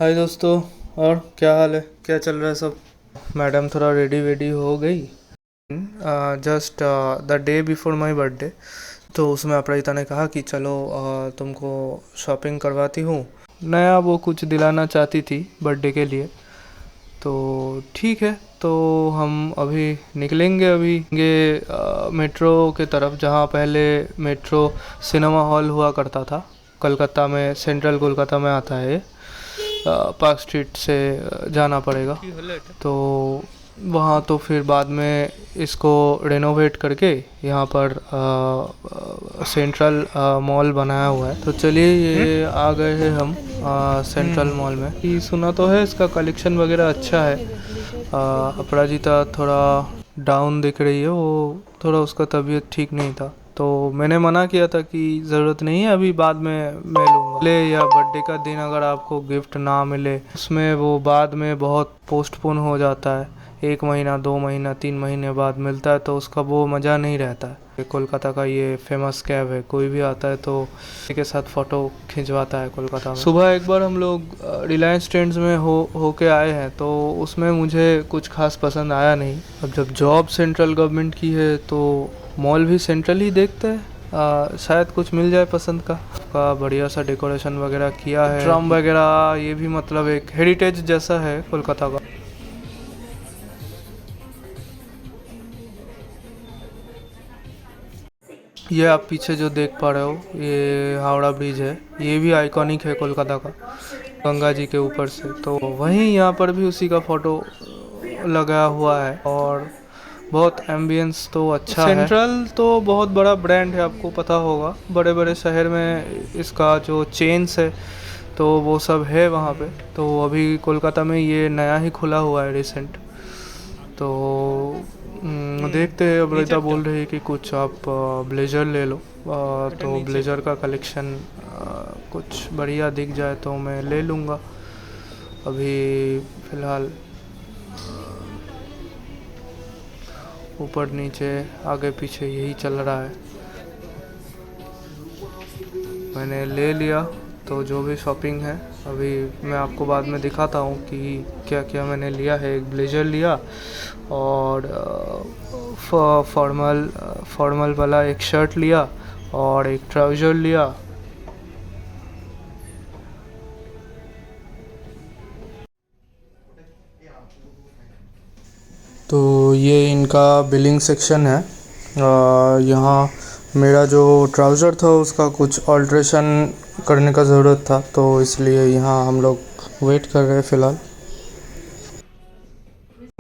हाय दोस्तों। और क्या हाल है, क्या चल रहा है सब। मैडम थोड़ा रेडी वेडी हो गई just the day before my birthday. तो उसमें अपराजिता ने कहा कि चलो तुमको शॉपिंग करवाती हूँ। नया वो कुछ दिलाना चाहती थी बर्थडे के लिए। तो ठीक है, तो हम अभी निकलेंगे अभी ये मेट्रो के तरफ, जहाँ पहले मेट्रो सिनेमा हॉल हुआ करता था। कलकत्ता में, सेंट्रल कोलकाता में आता है। पार्क स्ट्रीट से जाना पड़ेगा। तो वहाँ तो फिर बाद में इसको रेनोवेट करके यहाँ पर सेंट्रल मॉल बनाया हुआ है। तो चलिए, ये आ गए हैं हम सेंट्रल मॉल में। ये सुना तो है इसका कलेक्शन वगैरह अच्छा है। अपराजिता थोड़ा डाउन दिख रही है, वो थोड़ा उसका तबीयत ठीक नहीं था। तो मैंने मना किया था कि ज़रूरत नहीं है, अभी बाद में मैं लूँगा। ले या बर्थडे का दिन अगर आपको गिफ्ट ना मिले, उसमें वो बाद में बहुत पोस्टपोन हो जाता है। 1 महीना, 2 महीना, 3 महीने बाद मिलता है तो उसका वो मज़ा नहीं रहता है। कोलकाता का ये फेमस कैब है, कोई भी आता है तो के साथ फ़ोटो खिंचवाता है कोलकाता में। सुबह एक बार हम लोग रिलायंस ट्रेंड्स में होके आए हैं, तो उसमें मुझे कुछ खास पसंद आया नहीं। अब जब जॉब सेंट्रल गवर्नमेंट की है तो मॉल भी सेंट्रल ही देखते हैं, शायद कुछ मिल जाए पसंद का बढ़िया सा डेकोरेशन वगैरह किया है, ट्रम वगैरह। ये भी मतलब एक हेरिटेज जैसा है कोलकाता का। ये आप पीछे जो देख पा रहे हो, ये हावड़ा ब्रिज है। ये भी आइकॉनिक है कोलकाता का, गंगा जी के ऊपर से। तो वहीं यहाँ पर भी उसी का फोटो लगा हुआ है और बहुत एम्बियंस तो अच्छा है। सेंट्रल तो बहुत बड़ा ब्रांड है, आपको पता होगा। बड़े बड़े शहर में इसका जो चेन्स है तो वो सब है वहाँ पे। तो अभी कोलकाता में ये नया ही खुला हुआ है, रिसेंट। तो देखते हैं। अमृता बोल रही है कि कुछ आप ब्लेज़र ले लो। तो ब्लेज़र का कलेक्शन कुछ बढ़िया दिख जाए तो मैं ले लूँगा। अभी फ़िलहाल ऊपर नीचे आगे पीछे यही चल रहा है। मैंने ले लिया, तो जो भी शॉपिंग है अभी मैं आपको बाद में दिखाता हूँ कि क्या क्या मैंने लिया है। एक ब्लेज़र लिया और फॉर्मल वाला एक शर्ट लिया और एक ट्राउज़र लिया। तो ये इनका बिलिंग सेक्शन है। यहाँ मेरा जो ट्राउज़र था उसका कुछ ऑल्ट्रेशन करने का ज़रूरत था, तो इसलिए यहाँ हम लोग वेट कर रहे हैं फ़िलहाल।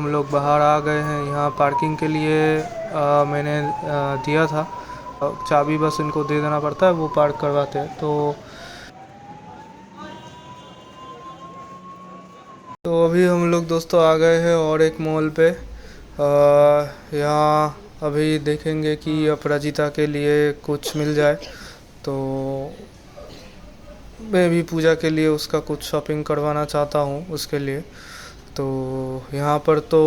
हम लोग बाहर आ गए हैं। यहाँ पार्किंग के लिए मैंने दिया था चाबी, बस इनको दे देना पड़ता है, वो पार्क करवाते हैं। तो अभी हम लोग दोस्तों आ गए हैं और एक मॉल पे। यहाँ अभी देखेंगे कि अपराजिता के लिए कुछ मिल जाए। तो मैं भी पूजा के लिए उसका कुछ शॉपिंग करवाना चाहता हूँ उसके लिए। तो यहाँ पर तो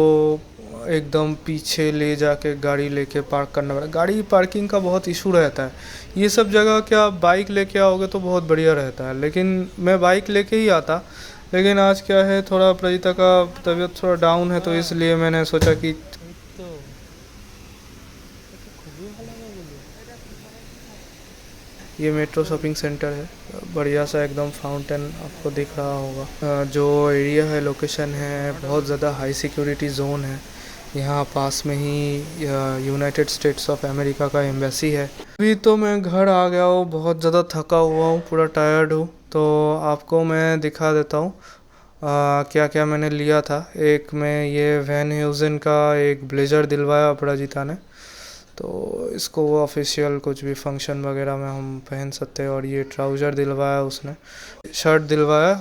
एकदम पीछे ले जाके गाड़ी लेके पार्क करना पड़ेगा। गाड़ी पार्किंग का बहुत इशू रहता है। ये सब जगह क्या बाइक लेके आओगे तो बहुत बढ़िया रहता है, लेकिन मैं बाइक लेके ही आता। लेकिन आज क्या है, थोड़ा प्रजिता का तबीयत थोड़ा डाउन है, तो इसलिए मैंने सोचा कि ये मेट्रो शॉपिंग सेंटर है, बढ़िया सा एकदम फाउंटेन आपको दिख रहा होगा। जो एरिया है, लोकेशन है, बहुत ज़्यादा हाई सिक्योरिटी जोन है। यहाँ पास में ही यूनाइटेड स्टेट्स ऑफ अमेरिका का एम्बेसी है। अभी तो मैं घर आ गया हूँ, बहुत ज़्यादा थका हुआ हूँ, पूरा टायर्ड हूँ। तो आपको मैं दिखा देता हूँ क्या क्या मैंने लिया था। एक में ये वैन ह्यूजन का एक ब्लेज़र दिलवाया अपराजिता ने, तो इसको वो ऑफिशियल कुछ भी फंक्शन वगैरह में हम पहन सकते हैं। और ये ट्राउज़र दिलवाया उसने, शर्ट दिलवाया।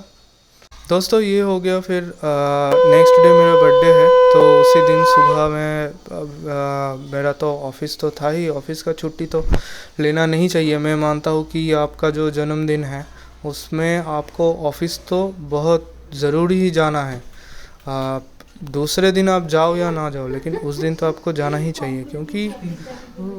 दोस्तों ये हो गया। फिर नेक्स्ट डे मेरा बर्थडे है, तो उसी दिन सुबह में मेरा तो ऑफिस तो था ही। ऑफिस का छुट्टी तो लेना नहीं चाहिए। मैं मानता हूँ कि आपका जो जन्मदिन है उसमें आपको ऑफिस तो बहुत ज़रूरी ही जाना है। दूसरे दिन आप जाओ या ना जाओ, लेकिन उस दिन तो आपको जाना ही चाहिए, क्योंकि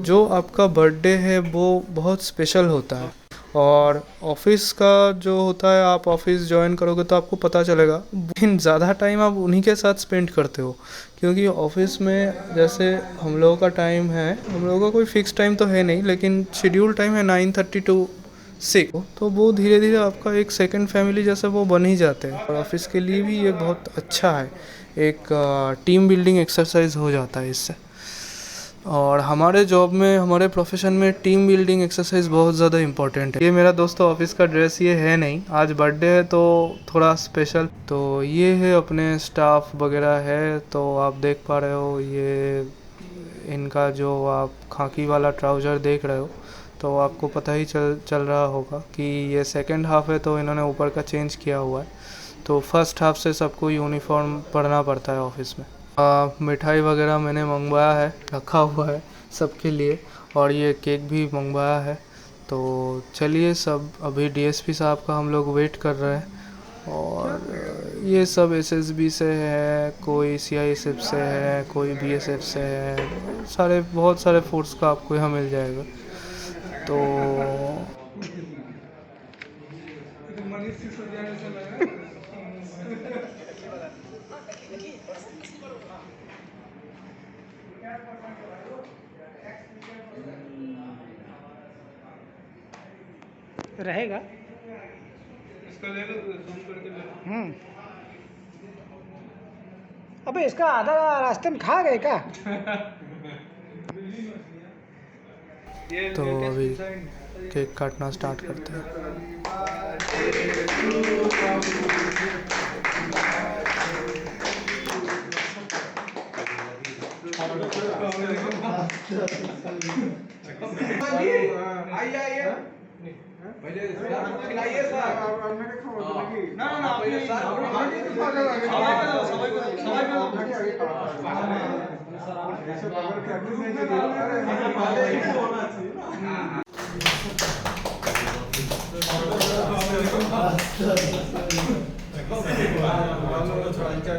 जो आपका बर्थडे है वो बहुत स्पेशल होता है। और ऑफिस का जो होता है, आप ऑफिस ज्वाइन करोगे तो आपको पता चलेगा, लेकिन ज़्यादा टाइम आप उन्हीं के साथ स्पेंड करते हो। क्योंकि ऑफिस में जैसे हम लोगों का टाइम है, हम लोगों का कोई फिक्स टाइम तो है नहीं, लेकिन शेड्यूल टाइम है 9:30 to 6, तो वो धीरे धीरे आपका एक सेकंड फैमिली जैसे वो बन ही जाते हैं। और ऑफिस के लिए भी ये बहुत अच्छा है, एक टीम बिल्डिंग एक्सरसाइज हो जाता है इससे। और हमारे जॉब में, हमारे प्रोफेशन में टीम बिल्डिंग एक्सरसाइज बहुत ज़्यादा इम्पोर्टेंट है। ये मेरा दोस्तों ऑफिस का ड्रेस ये है नहीं, आज बर्थडे है तो थोड़ा स्पेशल। तो ये है अपने स्टाफ वगैरह है, तो आप देख पा रहे हो, ये इनका जो आप खाकी वाला ट्राउज़र देख रहे हो, तो आपको पता ही चल रहा होगा कि ये सेकंड हाफ है, तो इन्होंने ऊपर का चेंज किया हुआ है। तो फर्स्ट हाफ से सबको यूनिफॉर्म पहनना पड़ता है ऑफिस में। मिठाई वगैरह मैंने मंगवाया है, रखा हुआ है सबके लिए, और ये केक भी मंगवाया है। तो चलिए, सब अभी डीएसपी साहब का हम लोग वेट कर रहे हैं। और ये सब एसएसबी से है, कोई सीआईएसएफ से है, कोई बीएसएफ से है, सारे बहुत सारे फोर्स का आपको यहाँ मिल जाएगा। तो रहेगा। इसका ले लो, जूम करके ले लो। अबे इसका आधा रास्ते में खा गए क्या? तो अभी केक काटना स्टार्ट करते हैं।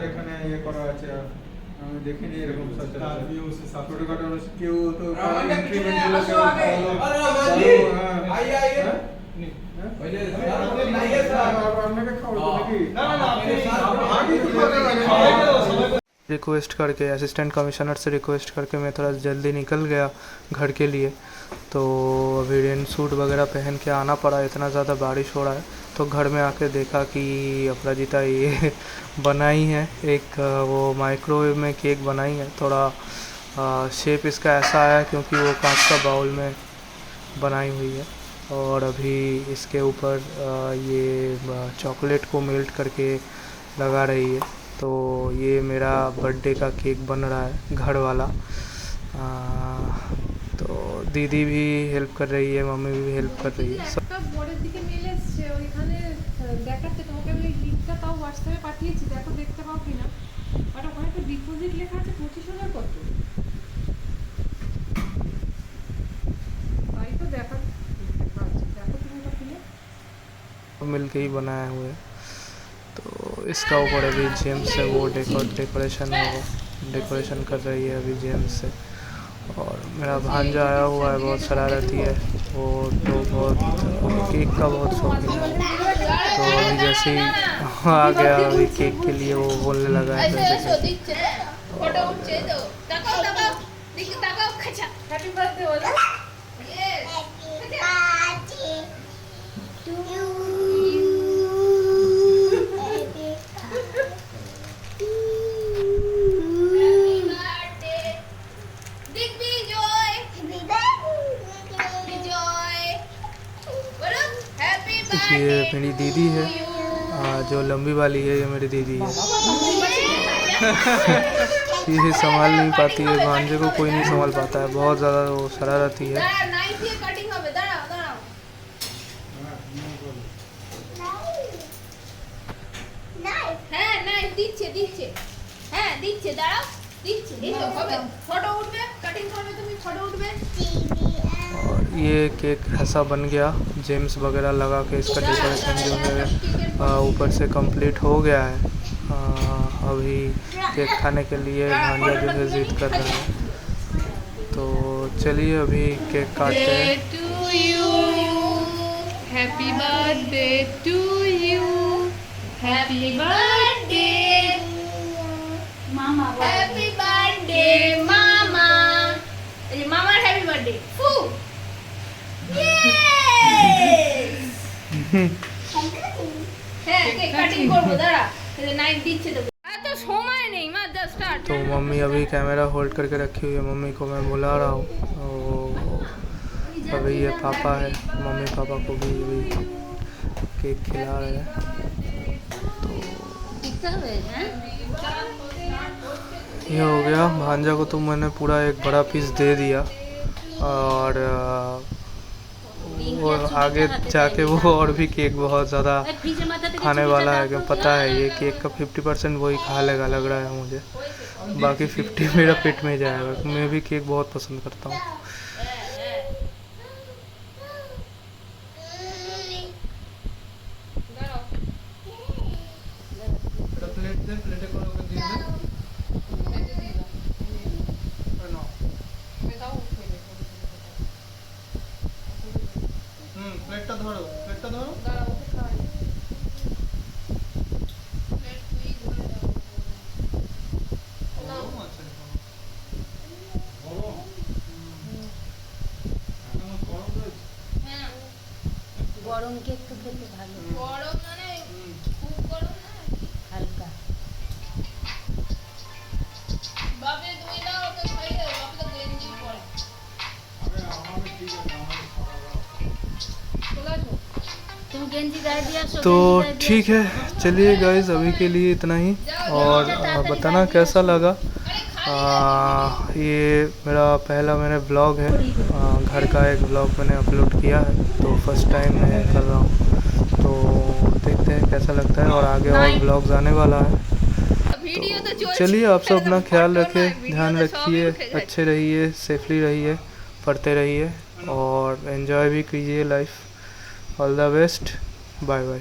এখানে ইয়ে করা আছে, আমি দেখিনি এরকম ছোটখাটো কেউ তো रिक्वेस्ट करके, असिस्टेंट कमिश्नर से रिक्वेस्ट करके मैं थोड़ा जल्दी निकल गया घर के लिए। तो अभी रेन सूट वगैरह पहन के आना पड़ा, इतना ज़्यादा बारिश हो रहा है। तो घर में आके देखा कि अपराजिता ये बनाई है, एक वो माइक्रोवेव में केक बनाई है। थोड़ा शेप इसका ऐसा आया क्योंकि वो कांच का बाउल में बनाई हुई है। और अभी इसके ऊपर ये चॉकलेट को मेल्ट करके लगा रही है। तो ये मेरा बर्थडे का केक बन रहा है, घर वाला। तो दीदी भी हेल्प कर रही है, मम्मी भी हेल्प कर रही है। मिल के ही बनाए हुए हैं। तो इसका ऊपर अभी जेम्स से वो डेकोरेशन होगा, डेकोरेशन कर रही है अभी जेम्स से। और मेरा भांजा आया हुआ है, बहुत शरारती है वो, तो बहुत केक का बहुत शौकीन है। तो अभी जैसे ही आ गया अभी केक के लिए, वो बोलने लगा है ये मेरी दीदी है, जो लंबी वाली है, ये मेरी दीदी है। ये संभाल नहीं पाती है, भांजे को कोई नहीं संभाल पाता है, बहुत ज़्यादा वो शरारती है। और ये केक ऐसा बन गया, जेम्स वगैरह लगा के इसका डेकोरेशन जो है ऊपर से कंप्लीट हो गया है। अभी केक खाने के लिए भांजा जो है जिद कर रहा है। तो चलिए अभी केक काटते हैं। Happy birthday to you. Happy birthday, Mama. Happy birthday, Mama. এই মামার হ্যাপি বার্থডে ফু ইয়েস হ্যাঁ কেক কাটিং করব দাঁড়া এই নাইট দিচ্ছে তো এত সময় নেই মা জাস্ট স্টার্ট तो मम्मी अभी कैमरा होल्ड करके रखी हुई है। मम्मी को मैं बुला रहा हूँ। अभी ये पापा है, मम्मी पापा को भी अभी केक खिला रहे हैं। ये हो गया। भांजा को तो मैंने पूरा एक बड़ा पीस दे दिया और वो आगे जाके वो और भी केक बहुत ज़्यादा खाने वाला है। क्या पता है ये केक का 50% वही खा लेगा लग रहा है मुझे, बाकी 50 मेरा पेट में जाएगा। मैं भी केक बहुत पसंद करता हूँ। प्लेटটা ধরো গরম কেক তো খেতে ভালো গরম মানে খুব গরম না হালকা বাপে দুই দাও ওকে খাই দাও বাপে তো গেঞ্জি পরে तुम गेंजी गाय दिया सो तो ठीक है, चलिए गाइस अभी के लिए इतना ही। और बताना कैसा लगा। ये मेरा पहला मैंने ब्लॉग है, घर का एक ब्लॉग मैंने अपलोड किया है, तो फर्स्ट टाइम मैं कर रहा हूँ। तो देखते हैं कैसा लगता है और आगे और ब्लॉग्स आने वाला है। वीडियो तो चलिए आप सब अपना ख्याल रखें, ध्यान रखिए, अच्छे रहिए, सेफली रहिए, पढ़ते रहिए और एंजॉय भी कीजिए life. All the best, bye bye.